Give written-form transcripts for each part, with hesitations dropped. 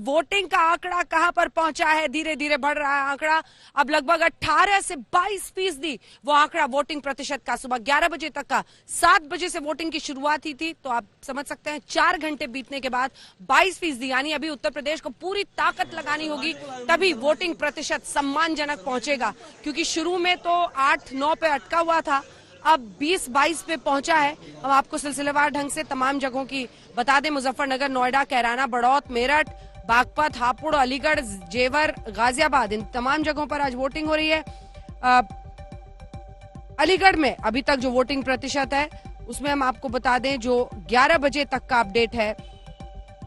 Voting का आंकड़ा कहां पर पहुंचा है। धीरे धीरे बढ़ रहा है आंकड़ा, अब लगभग 18 से 22% वो आंकड़ा वोटिंग प्रतिशत का। सुबह 11 बजे तक का, 7 बजे से वोटिंग की शुरुआत ही थी, तो आप समझ सकते हैं 4 घंटे बीतने के बाद 22%, यानी अभी उत्तर प्रदेश को पूरी ताकत लगानी होगी, तभी वोटिंग प्रतिशत सम्मानजनक पहुंचेगा। क्योंकि शुरू में तो 8-9 पे अटका हुआ था, अब 20-22 पे पहुंचा है। हम आपको सिलसिलेवार ढंग से तमाम जगहों की बता दें। मुजफ्फरनगर, नोएडा, कैराना, बड़ौत, मेरठ, बागपत, हापुड़, अलीगढ़, जेवर, गाजियाबाद, इन तमाम जगहों पर आज वोटिंग हो रही है। अलीगढ़ में अभी तक जो वोटिंग प्रतिशत है उसमें हम आपको बता दें, जो 11 बजे तक का अपडेट है,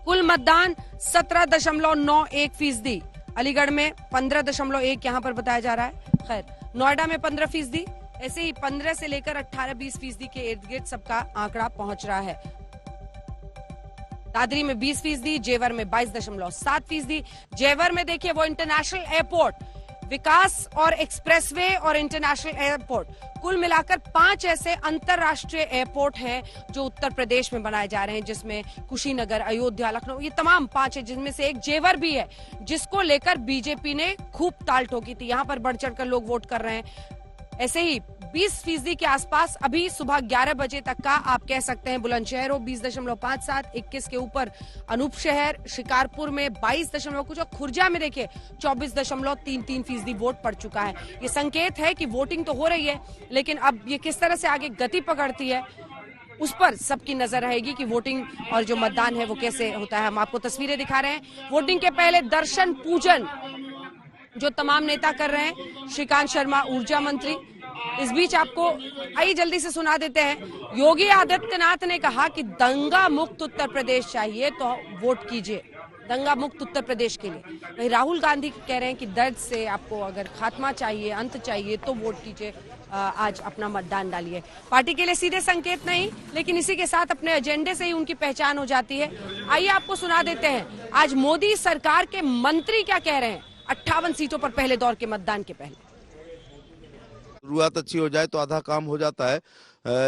कुल मतदान 17.91%। अलीगढ़ में 15.1 यहां पर बताया जा रहा है। खैर, नोएडा में 15%, ऐसे ही 15 से लेकर 18-20% के इर्द गिर्द सबका आंकड़ा पहुंच रहा है। दादरी में 20%, जेवर में 22.7%। जेवर में देखिए, वो इंटरनेशनल एयरपोर्ट, विकास और एक्सप्रेसवे और इंटरनेशनल एयरपोर्ट, कुल मिलाकर 5 ऐसे अंतरराष्ट्रीय एयरपोर्ट हैं जो उत्तर प्रदेश में बनाए जा रहे हैं, जिसमें कुशीनगर, अयोध्या, लखनऊ, ये तमाम 5 है, जिनमें से एक जेवर भी है, जिसको लेकर बीजेपी ने खूब ताल ठोकी थी। यहां पर बढ़ चढ़कर लोग वोट कर रहे हैं। ऐसे ही 20% के आसपास अभी सुबह 11 बजे तक का आप कह सकते हैं। बुलंदशहर हो 20.57, 21 के ऊपर अनूप शहर, शिकारपुर में 22 कुछ, और खुर्जा में देखिए 24.33% वोट पड़ चुका है। ये संकेत है कि वोटिंग तो हो रही है, लेकिन अब ये किस तरह से आगे गति पकड़ती है उस पर सबकी नजर रहेगी कि वोटिंग और जो मतदान है वो कैसे होता है। हम आपको तस्वीरें दिखा रहे हैं। वोटिंग के पहले दर्शन पूजन जो तमाम नेता कर रहे हैं, श्रीकांत शर्मा ऊर्जा मंत्री। इस बीच आपको आइए जल्दी से सुना देते हैं। योगी आदित्यनाथ ने कहा कि दंगा मुक्त उत्तर प्रदेश चाहिए तो वोट कीजिए, दंगा मुक्त उत्तर प्रदेश के लिए। वही राहुल गांधी कह रहे हैं कि दर्द से आपको अगर खात्मा चाहिए, अंत चाहिए, तो वोट कीजिए, आज अपना मतदान डालिए। पार्टी के लिए सीधे संकेत नहीं, लेकिन इसी के साथ अपने एजेंडे से ही उनकी पहचान हो जाती है। आइए आपको सुना देते हैं आज मोदी सरकार के मंत्री क्या कह रहे हैं 58 सीटों पर पहले दौर के मतदान के पहले। शुरुआत अच्छी हो जाए तो आधा काम हो जाता है।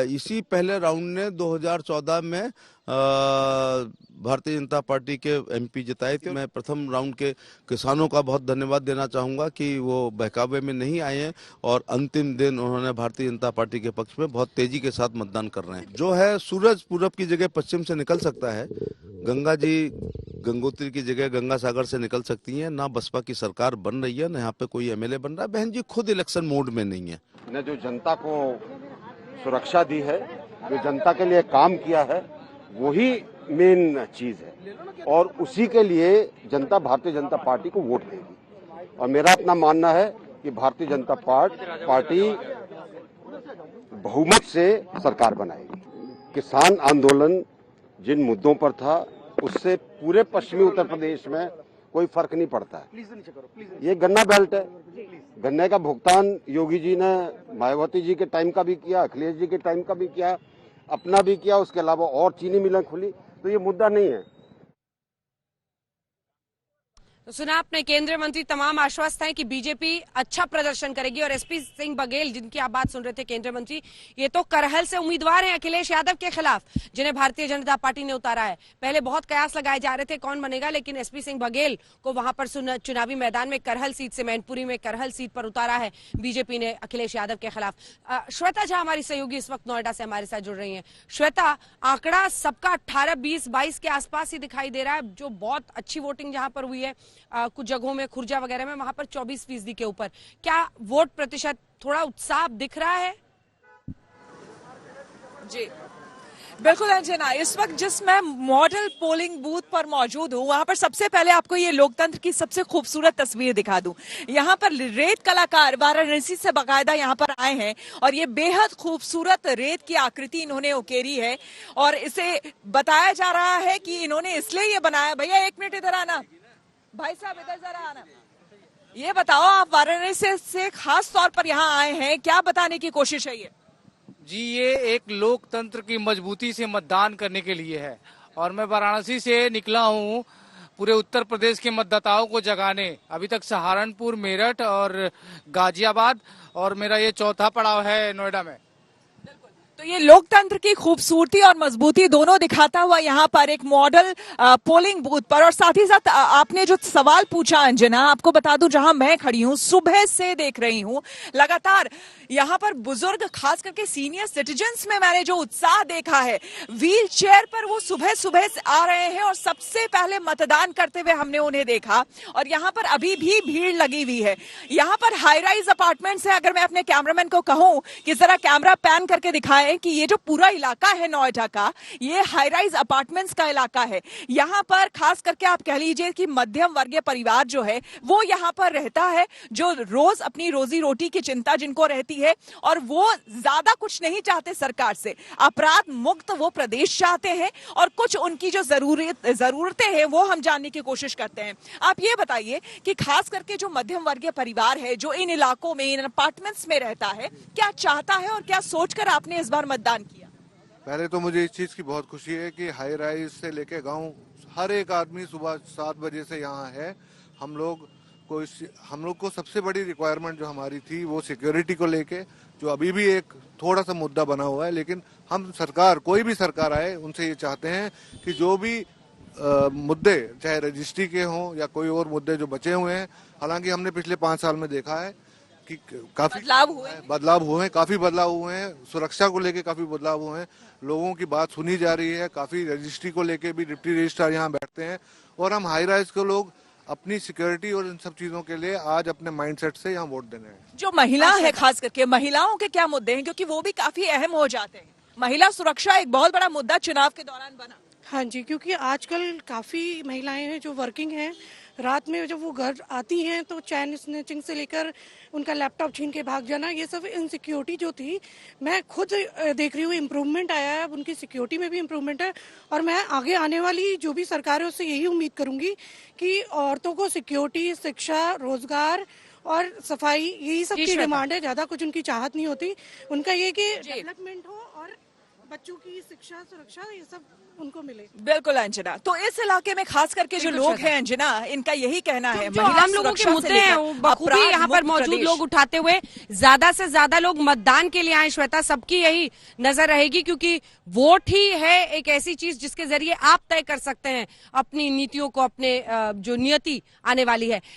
इसी पहले राउंड ने 2014 में भारतीय जनता पार्टी के एमपी जिताए थे। मैं प्रथम राउंड के किसानों का बहुत धन्यवाद देना चाहूंगा कि वो बहकावे में नहीं आए हैं और अंतिम दिन उन्होंने भारतीय जनता पार्टी के पक्ष में बहुत तेजी के साथ मतदान कर रहे हैं। जो है, सूरज पूरब की जगह पश्चिम से निकल सकता है, गंगा जी गंगोत्री की जगह गंगा सागर से निकल सकती है। ना बसपा की सरकार बन रही है, ना यहाँ पे कोई एमएलए बन रहा है। बहन जी खुद इलेक्शन मोड में नहीं है। ने जो जनता को सुरक्षा दी है, जो जनता के लिए काम किया है, वही मेन चीज है और उसी के लिए जनता भारतीय जनता पार्टी को वोट देगी। और मेरा अपना मानना है कि भारतीय जनता पार्टी बहुमत से सरकार बनाएगी। किसान आंदोलन जिन मुद्दों पर था, उससे पूरे पश्चिमी उत्तर प्रदेश में कोई फर्क नहीं पड़ता है। ये गन्ना बेल्ट है, गन्ने का भुगतान योगी जी ने मायावती जी के टाइम का भी किया, अखिलेश जी के टाइम का भी किया, अपना भी किया, उसके अलावा और चीनी मिलें खुली, तो ये मुद्दा नहीं है। तो सुना आपने, केंद्रीय मंत्री तमाम आश्वस्त हैं कि बीजेपी अच्छा प्रदर्शन करेगी। और एसपी सिंह बघेल, जिनकी आप बात सुन रहे थे, केंद्रीय मंत्री, ये तो करहल से उम्मीदवार हैं अखिलेश यादव के खिलाफ, जिन्हें भारतीय जनता पार्टी ने उतारा है। पहले बहुत कयास लगाए जा रहे थे कौन बनेगा, लेकिन एसपी सिंह बघेल को वहां पर चुनावी मैदान में करहल सीट से, मैनपुरी में करहल सीट पर उतारा है बीजेपी ने अखिलेश यादव के खिलाफ। श्वेता झा हमारी सहयोगी इस वक्त नोएडा से हमारे साथ जुड़ रही है। श्वेता, आंकड़ा सबका 18, 20, 22 के आसपास ही दिखाई दे रहा है, जो बहुत अच्छी वोटिंग जहां पर हुई है। कुछ जगहों में, खुर्जा वगैरह में, वहां पर 24% के ऊपर। क्या वोट प्रतिशत थोड़ा उत्साह दिख रहा है? जी बिल्कुल अंजना, इस वक्त जिस मैं मॉडल पोलिंग बूथ पर मौजूद हूँ, वहां पर सबसे पहले आपको ये लोकतंत्र की सबसे खूबसूरत तस्वीर दिखा दूं। यहाँ पर रेत कलाकार वाराणसी से बाकायदा यहाँ पर आए हैं और ये बेहद खूबसूरत रेत की आकृति इन्होंने उकेरी है और इसे बताया जा रहा है कि इन्होंने इसलिए ये बनाया। भैया 1 मिनट इधर आना, भाई साहब इधर जरा आना। ये बताओ, आप वाराणसी से खास तौर पर यहाँ आए हैं, क्या बताने की कोशिश है ये? जी, ये एक लोकतंत्र की मजबूती से मतदान करने के लिए है और मैं वाराणसी से निकला हूँ पूरे उत्तर प्रदेश के मतदाताओं को जगाने। अभी तक सहारनपुर, मेरठ और गाजियाबाद, और मेरा ये चौथा पड़ाव है नोएडा में। तो ये लोकतंत्र की खूबसूरती और मजबूती दोनों दिखाता हुआ यहाँ पर एक मॉडल पोलिंग बूथ पर, और साथ ही साथ आपने जो सवाल पूछा अंजना, आपको बता दूं जहां मैं खड़ी हूँ सुबह से देख रही हूँ लगातार यहाँ पर बुजुर्ग, खास करके सीनियर सिटीजन्स में मैंने जो उत्साह देखा है, व्हील चेयर पर वो सुबह सुबह से आ रहे हैं और सबसे पहले मतदान करते हुए हमने उन्हें देखा। और यहाँ पर अभी भी भीड़ लगी हुई है। यहाँ पर हाई राइज अपार्टमेंट्स है। अगर मैं अपने कैमरामैन को कहूँ कि जरा कैमरा पैन करके दिखाए कि ये जो पूरा इलाका है नोएडा का, ये हाई राइज अपार्टमेंट्स का इलाका है। यहाँ पर खास करके आप कह लीजिए कि मध्यम वर्गीय परिवार जो है वो यहाँ पर रहता है, जो रोज अपनी रोजी रोटी की चिंता जिनको रहती है, और वो ज्यादा कुछ नहीं चाहते सरकार से। अपराध मुक्त वो प्रदेश चाहते हैं और कुछ उनकी जो जरूरतें हैं वो हम जानने की कोशिश करते हैं। आप ये बताइए कि खास करके जो मध्यम वर्गीय परिवार है जो इन इलाकों में, इन अपार्टमेंट्स में रहता है, क्या चाहता है और क्या सोचकर आपने इस बार मतदान किया? पहले तो मुझे इस चीज की बहुत खुशी है कि हाई राइज से लेके गांव हर एक आदमी सुबह 7 बजे से यहाँ है। हम लोग को सबसे बड़ी रिक्वायरमेंट जो हमारी थी वो सिक्योरिटी को लेके, जो अभी भी एक थोड़ा सा मुद्दा बना हुआ है, लेकिन हम सरकार, कोई भी सरकार आए, उनसे ये चाहते हैं कि जो भी मुद्दे, चाहे रजिस्ट्री के हों या कोई और मुद्दे जो बचे हुए हैं, हालांकि हमने पिछले 5 साल में देखा है कि काफी बदलाव हुए हैं, काफी बदलाव हुए हैं, सुरक्षा को लेके काफी बदलाव हुए हैं, लोगों की बात सुनी जा रही है, काफी रजिस्ट्री को लेके भी डिप्टी रजिस्ट्रार यहाँ बैठते हैं, और हम हाई राइज के लोग अपनी सिक्योरिटी और इन सब चीजों के लिए आज अपने माइंडसेट से यहाँ वोट देने हैं। जो महिला है, खास करके महिलाओं के क्या मुद्दे हैं, क्योंकि वो भी काफी अहम हो जाते हैं। महिला सुरक्षा एक बहुत बड़ा मुद्दा चुनाव के दौरान बना। हाँ जी, क्योंकि आजकल काफ़ी महिलाएं हैं जो वर्किंग हैं, रात में जब वो घर आती हैं तो चैन स्नैचिंग से लेकर उनका लैपटॉप छीन के भाग जाना, ये सब इनसिक्योरिटी जो थी, मैं खुद देख रही हूँ इम्प्रूवमेंट आया है। अब उनकी सिक्योरिटी में भी इम्प्रूवमेंट है, और मैं आगे आने वाली जो भी सरकार है उससे यही उम्मीद करूंगी कि औरतों को सिक्योरिटी, शिक्षा, रोजगार और सफाई, यही सब की डिमांड है। ज़्यादा कुछ उनकी चाहत नहीं होती। उनका ये कि डेवलपमेंट हो और बच्चों की शिक्षा, सुरक्षा, ये सब उनको मिले। बिल्कुल अंजना, तो इस इलाके में खास करके जो लोग हैं अंजना, इनका यही कहना है, महिला लोगों के मुद्दे हैं वो बखूबी यहाँ पर मौजूद लोग उठाते हुए ज्यादा से ज्यादा लोग मतदान के लिए आए। श्वेता, सबकी यही नजर रहेगी, क्योंकि वोट ही है एक ऐसी चीज जिसके जरिए आप तय कर सकते हैं अपनी नीतियों को, अपने जो नियति आने वाली है।